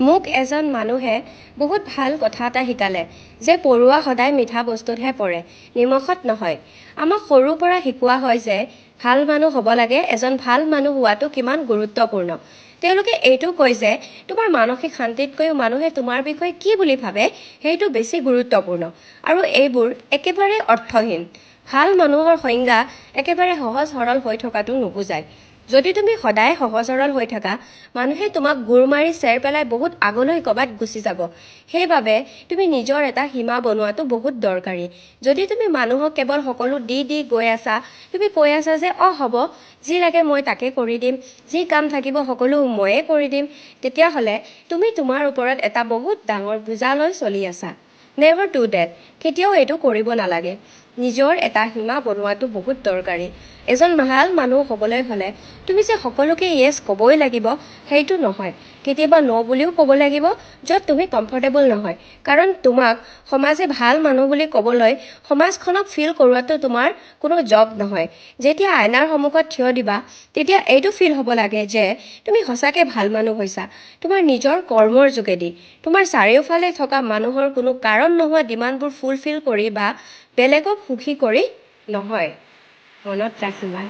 মোক এজন মানুহে বহুত ভাল কথা এটা শিকালে যে পৰুৱা সদায় মিঠা বস্তুতহে পৰে, নিমখত নহয়। আমাক সৰুৰ পৰা শিকোৱা হয় যে ভাল মানুহ হ'ব লাগে, এজন ভাল মানুহ হোৱাটো কিমান গুৰুত্বপূৰ্ণ। তেওঁলোকে এইটো কয় যে তোমাৰ মানসিক শান্তিতকৈও মানুহে তোমাৰ বিষয়ে কি বুলি ভাবে সেইটো বেছি গুৰুত্বপূৰ্ণ। আৰু এইবোৰ একেবাৰে অৰ্থহীন। ভাল মানুহৰ সংজ্ঞা একেবাৰে সহজ সৰল হৈ থকাটো নুবুজায়। যদি তুমি সদায় সহজ সৰল হৈ থাকা, মানুহে তোমাক গুৰ মাৰি চেৰ পেলাই বহুত আগলৈ ক'বাত গুচি যাব। সেইবাবে তুমি নিজৰ এটা সীমা বনোৱাটো বহুত দৰকাৰী। যদি তুমি মানুহক কেৱল সকলো দি গৈ আছা, তুমি কৈ আছা যে হ'ব, যি লাগে মই তাকে কৰি দিম, যি কাম থাকিব সকলো ময়ে কৰি দিম, তেতিয়াহ'লে তুমি তোমাৰ ওপৰত এটা বহুত ডাঙৰ বোজা লৈ চলি আছা। Never do that. কেতিয়াও এইটো কৰিব নালাগে। নিজৰ এটা সীমা বনোৱাটো বহুত দৰকাৰী। এজন ভাল মানুহ হ'বলৈ হ'লে তুমি যে সকলোকে য়েছ ক'বই লাগিব সেইটো নহয়। কেতিয়াবা ন' বুলিও ক'ব লাগিব য'ত তুমি কমফৰ্টেবল নহয়। কাৰণ তোমাক সমাজে ভাল মানুহ বুলি ক'বলৈ সমাজখনক ফিল কৰোৱাটো তোমাৰ কোনো জব নহয়। যেতিয়া আইনাৰ সন্মুখত থিয় দিবা, তেতিয়া এইটো ফিল হ'ব লাগে যে তুমি সঁচাকৈ ভাল মানুহ হৈছা। তোমাৰ নিজৰ কৰ্মৰ যোগেদি, তোমাৰ চাৰিওফালে থকা মানুহৰ কোনো কাৰণ নোহোৱা ডিমাণ্ডবোৰ ফুলফিল কৰি বা বেলেগক সুখী কৰি নহয়। মনত ৰাখিবা।